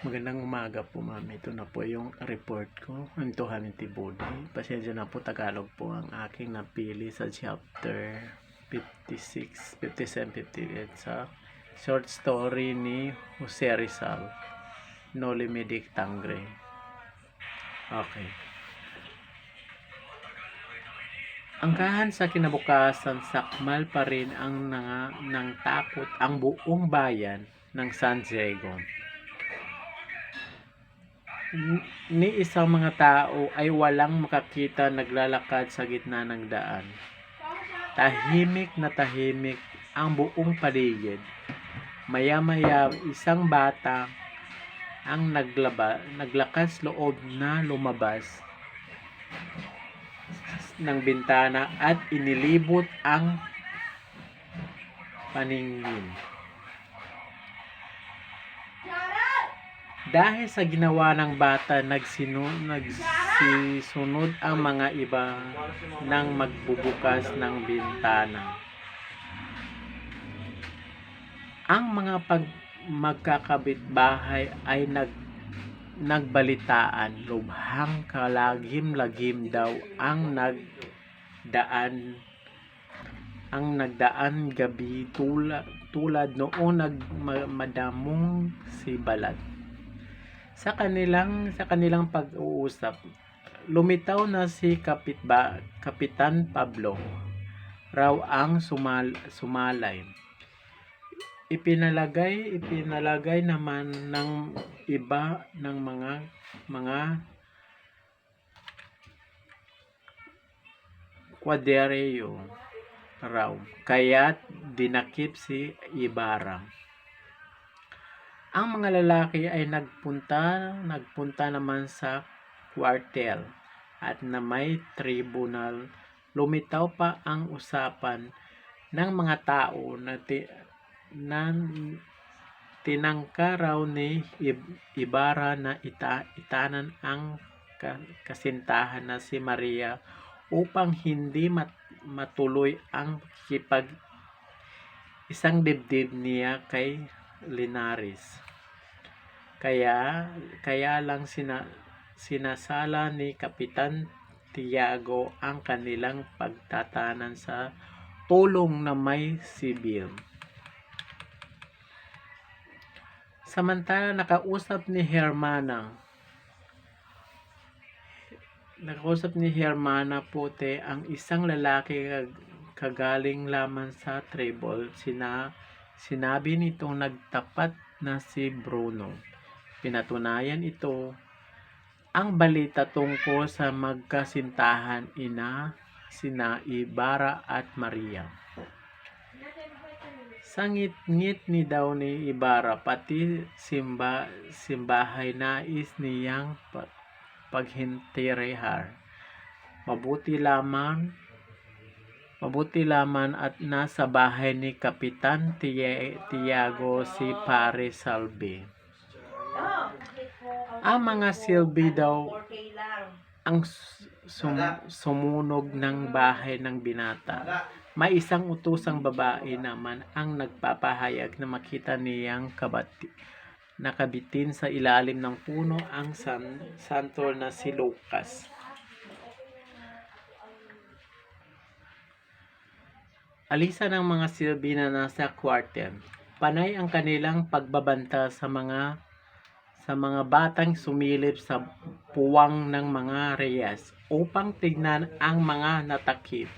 Magandang umaga po, ma'am. Ito na po yung report ko. Kwentuhan ni Tibudi. Pasensya na po, Tagalog po ang aking napili sa chapter 56, 57, 58 sa short story ni Jose Rizal, Noli Me Tangre. Okay. Angkahan sa kinabukasan, sakmal pa rin ang nang takot ang buong bayan ng San Diego. Ni isang mga tao ay walang makakita naglalakad sa gitna ng daan. Tahimik na tahimik ang buong paligid. Maya-maya isang bata ang naglakas loob na lumabas ng bintana at inilibot ang paningin. Dahil sa ginawa ng bata, nagsisunod ang mga iba nang magbubukas ng bintana. Ang mga magkakabitbahay ay nagbalitaan, lubhang kalagim-lagim daw ang nagdaan gabi tulad noong nagmadamong si Balat. Sa kanilang pag-uusap, lumitaw na si Kapitan Pablo raw ang sumalay. Ipinalagay naman ng iba ng mga kwaderyo raw, kaya't dinakip si Ibarra. Ang mga lalaki ay nagpunta naman sa kwartel at na may tribunal. Lumitaw pa ang usapan ng mga tao na tinangka raw ni Ibarra na itanan ang kasintahan na si Maria upang hindi matuloy ang isang dibdib niya kay Linares. Kaya lang sinasala ni Kapitan Tiago ang kanilang pagtatanan sa tulong na may sibil. Samantala, nakausap ni Hermana Pote ang isang lalaki kagaling lamang sa tribal. Sinabi nitong nagtapat na si Bruno. Pinatunayan ito ang balita tungkol sa magkasintahan sina Ibarra at Maria. Sangit-ngit ni daw ni Ibarra, pati simbahay nais niyang paghintirehar. Mabuti lamang at nasa bahay ni Kapitan Tiago si Pare Salvi. Ang mga Silvi daw ang sumunog ng bahay ng binata. May isang utusang babae naman ang nagpapahayag na makita niyang nakabitin sa ilalim ng puno ang santol na si Lucas. Alisa ng mga Silvi na nasa kwartel. Panay ang kanilang pagbabanta sa mga batang sumilip sa puwang ng mga reyes upang tignan ang mga nadakip.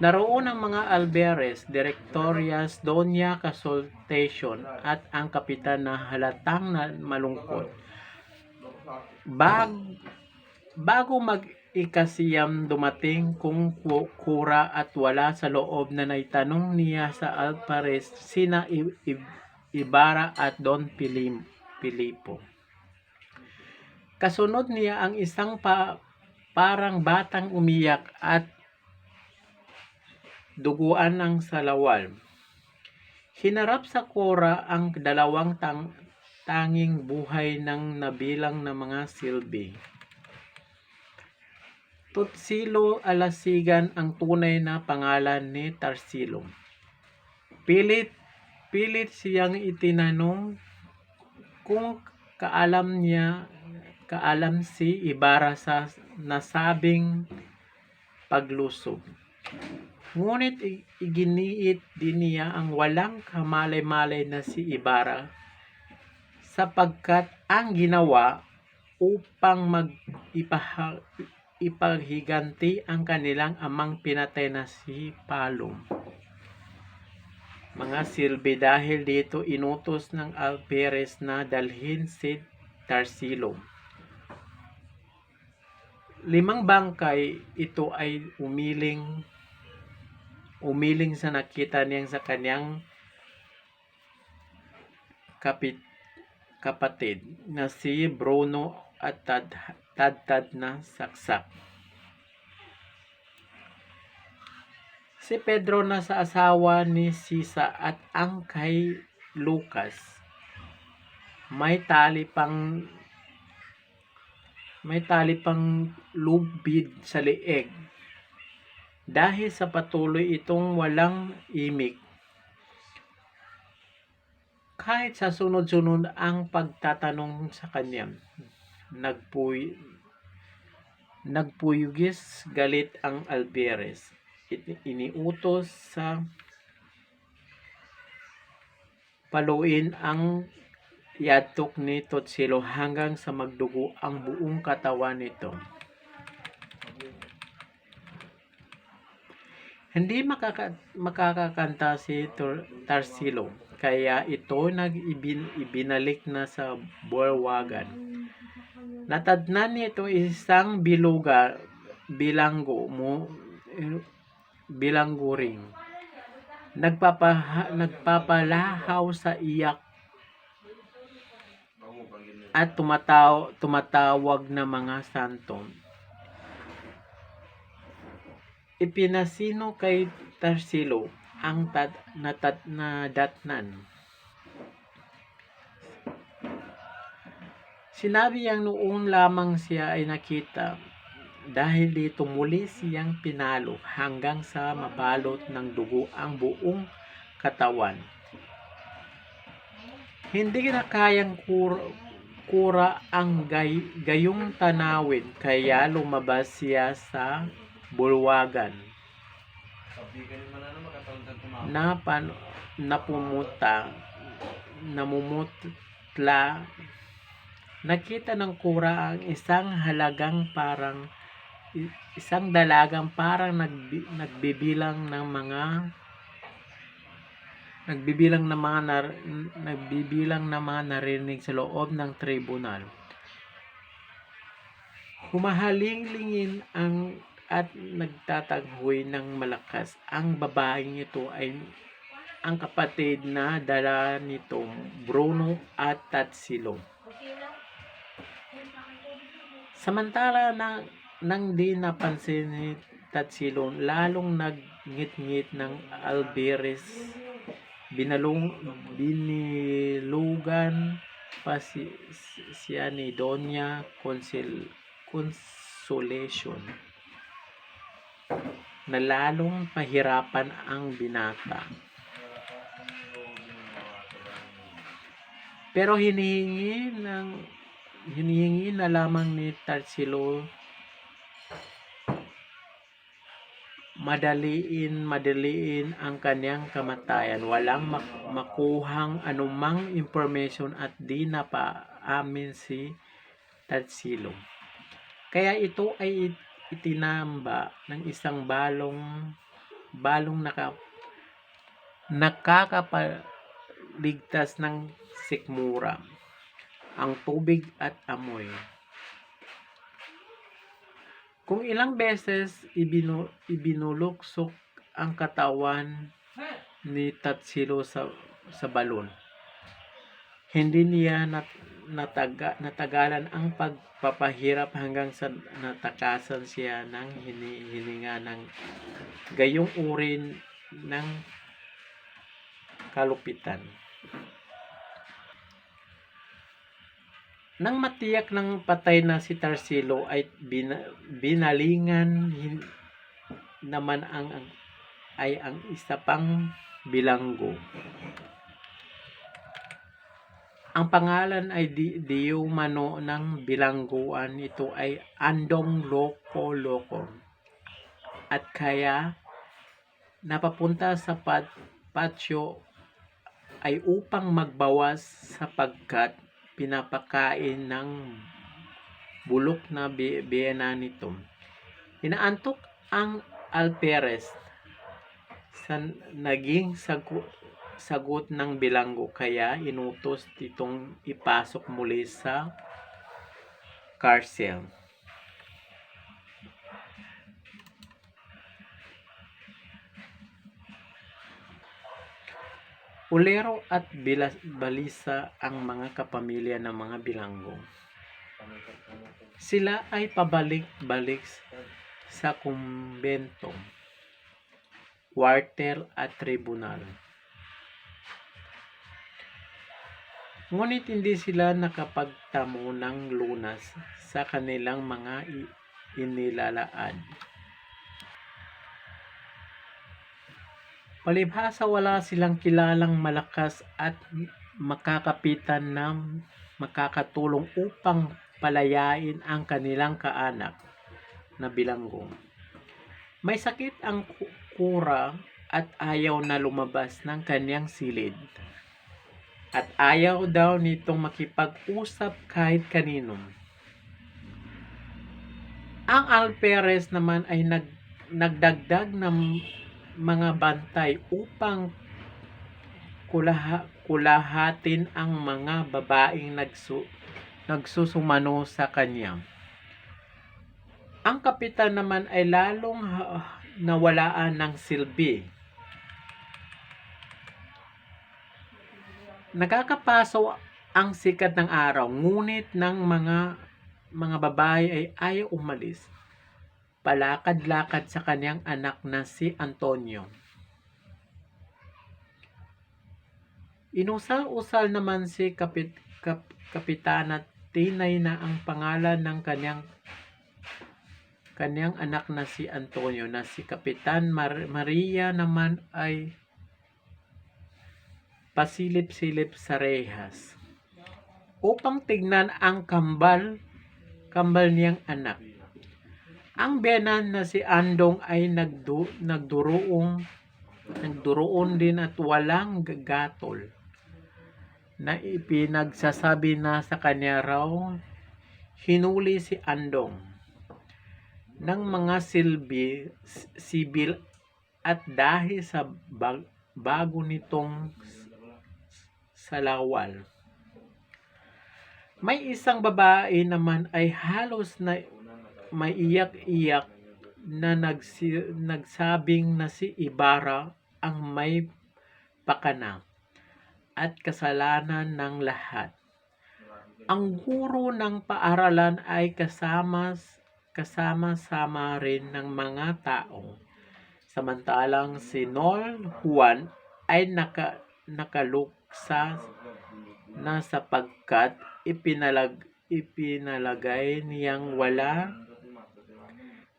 Naroon ang mga Alvarez, Directorias, Doña Consultation at ang kapitan na halatang malungkot. Bago mag-ikasiyam dumating kung kura at wala sa loob na naitanong niya sa Alvarez sina Ibarra at Don Filipo. Kasunod niya ang isang parang batang umiyak at duguan ng salawal. Hinarap sa kura ang dalawang tanging buhay ng nabilang na mga Silvi. Tutsilo Alasigan ang tunay na pangalan ni Tarsilo. Pilit pilit siyang itinanong kung kaalam si Ibarra sa nasabing paglusob. Ngunit iginiit din niya ang walang kamalay-malay na si Ibarra sapagkat ang ginawa upang ipaghiganti ang kanilang amang pinatay na si Palom. Mga silbi dahil dito inutos ng Alferez na dalhin si Tarsilo. 5 bangkay ito ay umiling sa nakita niyang sa kanyang kapatid na si Bruno at tad na saksak. Si Pedro na sa asawa ni Sisa at ang kay Lucas may tali pang lubid sa leeg dahil sa patuloy itong walang imik. Kahit sa sunod-sunod ang pagtatanong sa kanya, nagpuyugis galit ang Alferez. Iniutos sa paluin ang yatok ni Tarsilo hanggang sa magdugo ang buong katawan nito. Hindi makakakanta si Tarsilo, kaya ito ibinalik na sa bulwagan. Natadnan nito isang bilanggo ring. Nagpapalahaw sa iyak at tumatawag na mga santo. Ipinasino kay Tarsilo ang nadatnan. Sinabi niyang noon lamang siya ay nakita. Dahil dito muli siyang pinalo hanggang sa mabalot ng dugo ang buong katawan. Hindi na kayang kura ang gayong tanawin kaya lumabas siya sa bulwagan. Namumutla. Nakita ng kura ang isang dalagang parang nagbibilang ng mga narinig sa loob ng tribunal. Humahalingin at nagtataghoy ng malakas. Ang babaeng ito ay ang kapatid na dala nitong Bruno at Tarsilo. Samantala nang di napansin ni Tarsilo, lalong nagngit-ngit ng Alferez. Binilugan pa siya ni Doña Consolation na lalong pahirapan ang binata. Pero hinihingi na lamang ni Tarsilo madaliin ang kanyang kamatayan. Walang makuhang anumang impormasyon at di napaamin si Tarsilo. Kaya ito ay itinamba ng isang balong nakakapaligtas ng sikmura, ang tubig at amoy. Kung ilang beses ibinuluksok ang katawan ni Tarsilo sa balon, hindi niya natagalan ang pagpapahirap hanggang sa natakasan siya ng hininga ng gayong uri ng kalupitan. Nang matiyak ng patay na si Tarsilo ay binalingan naman ang isa pang bilanggo. Ang pangalan ay Dio Mano ng bilangguan. Ito ay Andong Loko-Loko. At kaya napapunta sa patio ay upang magbawas sapagkat pinapakain ng bulok na biyena nito. Inaantok ang alperes sa naging sagot ng bilanggo kaya inutos itong ipasok muli sa karsel. Ulero at balisa ang mga kapamilya ng mga bilanggo. Sila ay pabalik-balik sa kumbento, kwartel at tribunal. Ngunit hindi sila nakapagtamo ng lunas sa kanilang mga inilalaan. Palibhasa wala silang kilalang malakas at makakapitan na makakatulong upang palayain ang kanilang kaanak na bilanggo. May sakit ang kura at ayaw na lumabas ng kanyang silid. At ayaw daw nitong makipag-usap kahit kanino. Ang alperes naman ay nagdagdag ng mga bantay upang kulahatin ang mga babaeng nagsusumano sa kanya. Ang kapitan naman ay lalong nawalaan ng silbi. Nakakapaso ang sikat ng araw, ngunit ng mga babae ay ayaw umalis. Palakad-lakad sa kanyang anak na si Antonio. Inusal-usal naman si Kapitana Tinay na ang pangalan ng kanyang anak na si Antonio na si Kapitan Maria naman ay pasilip-silip sa rehas upang tignan ang kambal niyang anak. Ang benan na si Andong ay nagduroon din at walang gatol na ipinagsasabi na sa kanya raw hinuli si Andong ng mga sibil at dahil sa bago nitong salawal. May isang babae naman ay halos na may iyak-iyak na nagsabing na si Ibarra ang may pakana at kasalanan ng lahat. Ang guro ng paaralan ay kasama-sama rin ng mga tao. Samantalang si Nol Juan ay nakaluksa na sapagkat ipinalagay niyang wala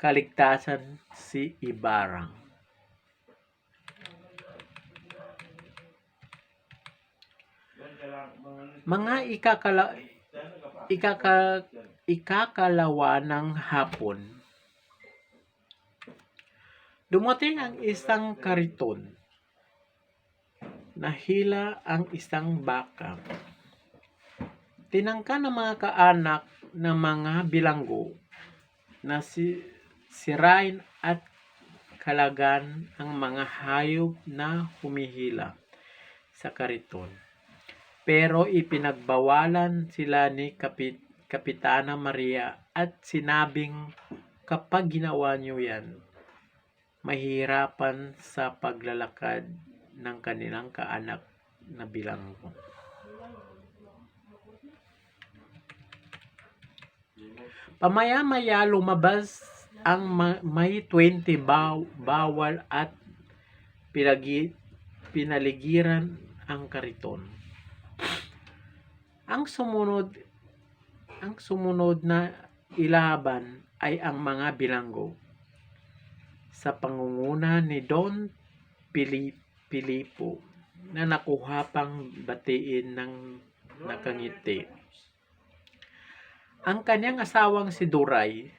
kaligtasan si Ibarra. Mga ikakalawa ng hapon, dumating ang isang kariton. Nahila ang isang baka. Tinangka ng mga kaanak ng mga bilanggo na sirain at kalagan ang mga hayop na humihila sa kariton. Pero ipinagbawalan sila ni Kapitana Maria at sinabing kapag ginawa niyo yan, mahihirapan sa paglalakad ng kanilang kaanak na bilanggo. Pamaya-maya lumabas ang may 20 bawal at pinaligiran ang kariton. Ang sumunod na ilaban ay ang mga bilanggo sa pangunguna ni Don Pilipo na nakuha pang batiin ng nakangiti. Ang kanyang asawang si Duray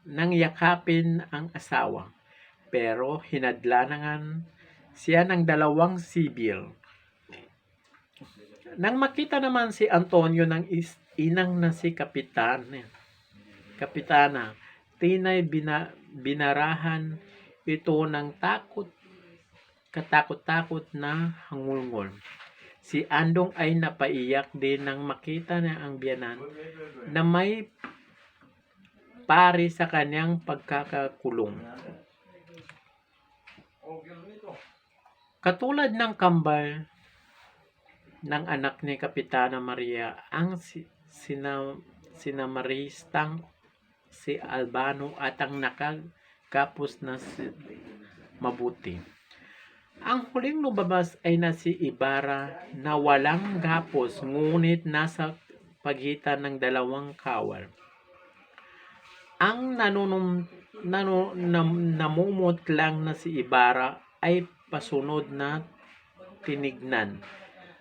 nang yakapin ang asawa, pero hinadlangan siya ng dalawang sibil. Nang makita naman si Antonio ng inang na si Kapitana, tinay binarahan ito ng katakot-takot na hangulngol. Si Andong ay napaiyak din nang makita niya ang biyanan na may pari sa kanyang pagkakakulong. Katulad ng kambal ng anak ni Kapitana Maria, ang sinamaristang si Albano at ang nakagapos na si Mabuti. Ang huling lumabas ay na si Ibarra na walang gapos ngunit nasa pagitan ng dalawang kawal. Ang namumot lang na si Ibarra ay pasunod na tinignan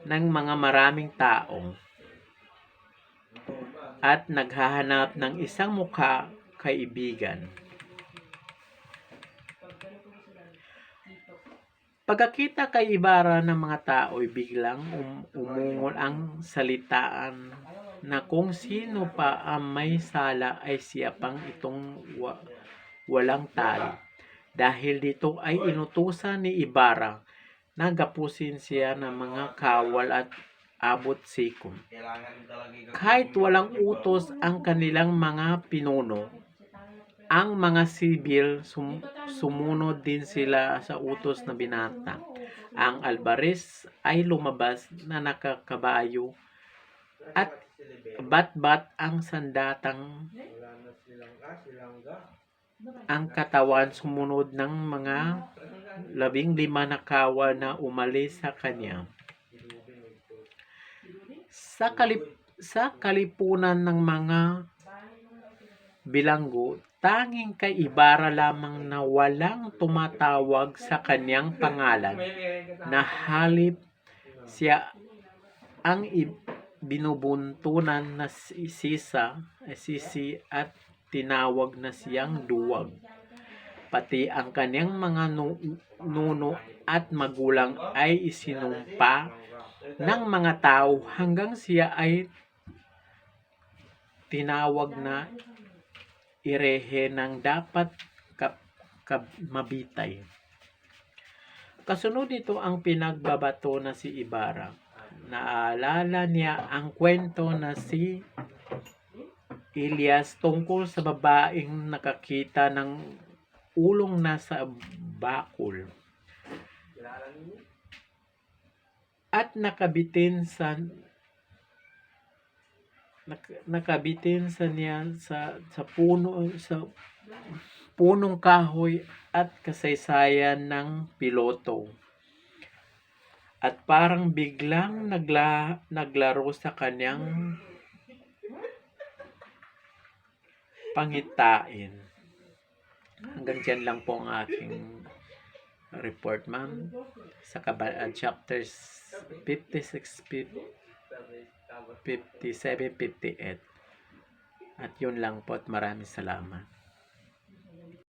ng mga maraming tao at naghahanap ng isang mukha kaibigan. Pagkakita kay Ibarra ng mga tao ay biglang umungol ang salitaan na kung sino pa ang may sala ay siya pang itong walang tali. Dahil dito ay inutusan ni Ibarra na gapusin siya ng mga kawal at abot sikom. Kahit walang utos ang kanilang mga pinuno, ang mga sibil sumunod din sila sa utos na binata. Ang Alvarez ay lumabas na nakakabayo at bat-bat ang sandatang ang katawan sumunod ng mga 15 na kawal na umalis sa kanya. Sa kalipunan ng mga bilanggo, tanging kay Ibarra lamang na walang tumatawag sa kanyang pangalan, na halip siya ang binubuntunan na sisi at tinawag na siyang duwag. Pati ang kanyang mga nuno at magulang ay isinumpa ng mga tao hanggang siya ay tinawag na irehe ng dapat mabitay. Kasunod nito ang pinagbabato na si Ibarra. Naalala niya ang kwento na si Elias tungkol sa babaeng nakakita ng ulong nasa bakul at nakabitin sa niya sa punong kahoy at kasaysayan ng piloto. At parang biglang naglaro sa kanyang pangitain. Hanggang dyan lang po ang aking report, ma'am, sa chapters 56, 57, 58. At yun lang po at maraming salamat.